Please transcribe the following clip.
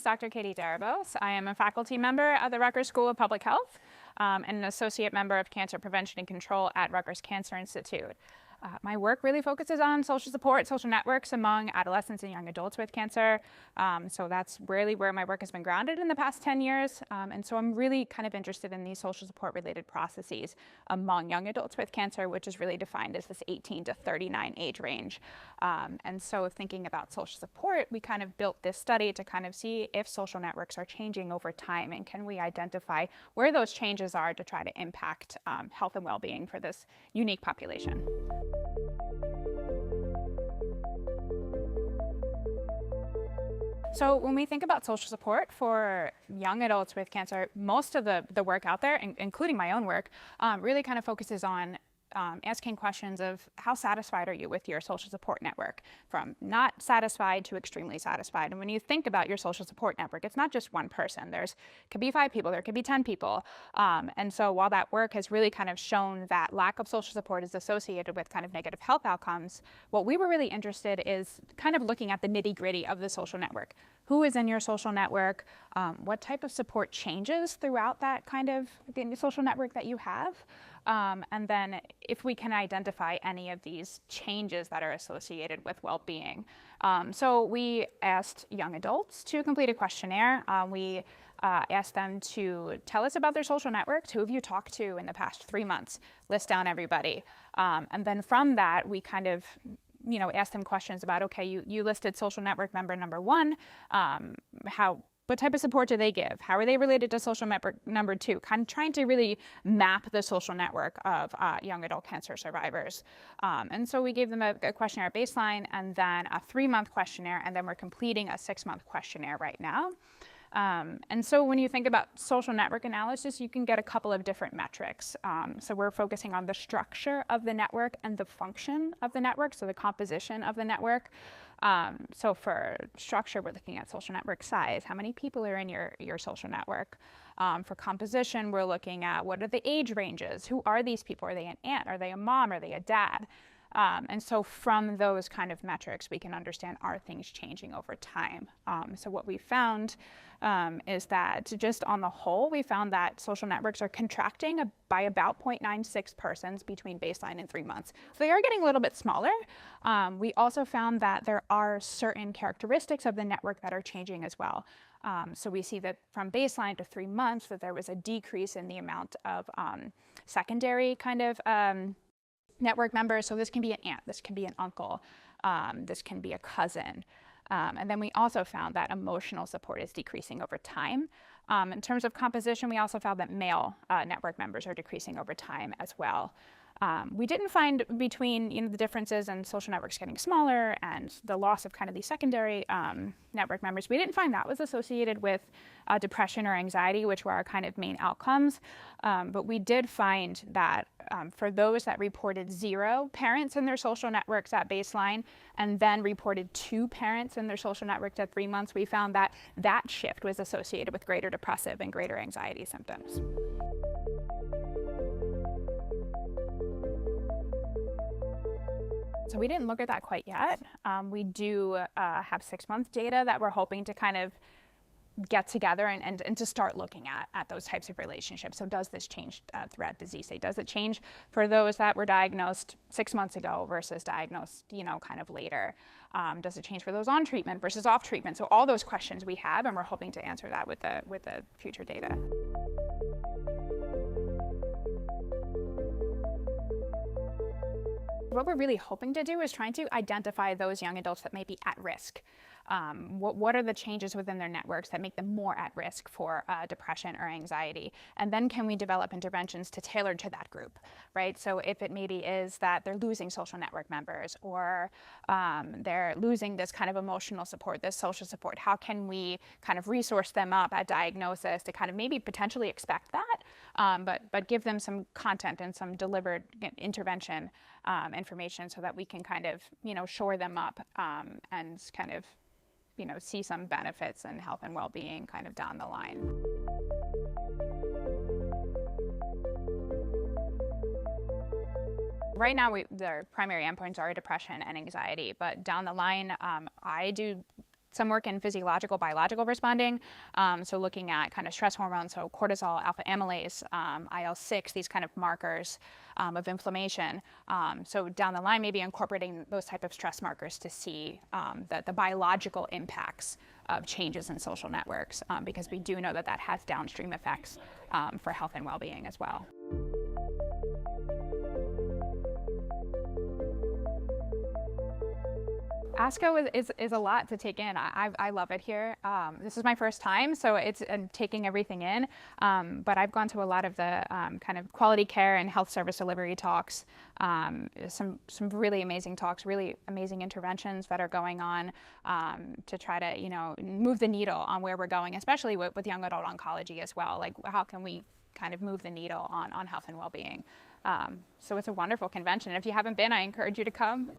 Dr. Katie Darabos. I am a faculty member at the Rutgers School of Public Health and an associate member of Cancer Prevention and Control at Rutgers Cancer Institute. My work really focuses on social support, social networks among adolescents and young adults with cancer. So that's really where my work has been grounded in the past 10 years. And so I'm really kind of interested in these social support related processes among young adults with cancer, which is really defined as this 18 to 39 age range. And so thinking about social support, we kind of built this study to kind of see if social networks are changing over time and can we identify where those changes are to try to impact health and well-being for this unique population. So when we think about social support for young adults with cancer, most of the work out there, including my own work, really kind of focuses on asking questions of how satisfied are you with your social support network, from not satisfied to extremely satisfied. And when you think about your social support network, it's not just one person. Could be 5 people, there could be 10 people. And so while that work has really kind of shown that lack of social support is associated with kind of negative health outcomes, what we were really interested is kind of looking at the nitty-gritty of the social network. Who is in your social network? What type of support changes throughout that kind of social network that you have? And then if we can identify any of these changes that are associated with well-being. So we asked young adults to complete a questionnaire. We asked them to tell us about their social networks. Who have you talked to in the past 3 months? List down everybody. And then from that, we kind of ask them questions about, okay, you listed social network member number 1. What type of support do they give? How are they related to social network number 2? Kind of trying to really map the social network of young adult cancer survivors. And so we gave them a questionnaire baseline and then a 3-month questionnaire, and then we're completing a 6-month questionnaire right now. And so when you think about social network analysis, you can get a couple of different metrics. So we're focusing on the structure of the network and the function of the network, so the composition of the network. So for structure, we're looking at social network size. How many people are in your social network? For composition, we're looking at what are the age ranges? Who are these people? Are they an aunt? Are they a mom? Are they a dad? And so from those kind of metrics, we can understand, are things changing over time? So what we found is that just on the whole, we found that social networks are contracting by about 0.96 persons between baseline and 3 months. So they are getting a little bit smaller. We also found that there are certain characteristics of the network that are changing as well. So we see that from baseline to 3 months, that there was a decrease in the amount of secondary kind of network members. So this can be an aunt, this can be an uncle, this can be a cousin. And then we also found that emotional support is decreasing over time. In terms of composition, we also found that male network members are decreasing over time as well. We didn't find between the differences in social networks getting smaller and the loss of kind of these secondary network members, we didn't find that was associated with depression or anxiety, which were our kind of main outcomes. But we did find that for those that reported 0 parents in their social networks at baseline and then reported 2 parents in their social networks at 3 months, we found that that shift was associated with greater depressive and greater anxiety symptoms. So we didn't look at that quite yet. We do have 6-month data that we're hoping to kind of get together and to start looking at those types of relationships. So does this change throughout disease state? Does it change for those that were diagnosed 6 months ago versus diagnosed, kind of later? Does it change for those on treatment versus off treatment? So all those questions we have, and we're hoping to answer that with the future data. What we're really hoping to do is trying to identify those young adults that may be at risk. What are the changes within their networks that make them more at risk for depression or anxiety? And then can we develop interventions to tailor to that group, right? So if it maybe is that they're losing social network members or they're losing this kind of emotional support, this social support, how can we kind of resource them up at diagnosis to kind of maybe potentially expect that, but give them some content and some delivered intervention information so that we can kind of, shore them up and kind of, see some benefits in health and well-being kind of down the line. Right now, the primary endpoints are depression and anxiety, but down the line, I do some work in physiological, biological responding. So looking at kind of stress hormones, so cortisol, alpha amylase, IL-6, these kind of markers of inflammation. So down the line, maybe incorporating those type of stress markers to see the biological impacts of changes in social networks, because we do know that that has downstream effects for health and well-being as well. ASCO is a lot to take in. I love it here. This is my first time, so I'm taking everything in. But I've gone to a lot of the kind of quality care and health service delivery talks. Some really amazing talks, really amazing interventions that are going on to try to move the needle on where we're going, especially with young adult oncology as well. Like, how can we kind of move the needle on health and well-being? So it's a wonderful convention. If you haven't been, I encourage you to come.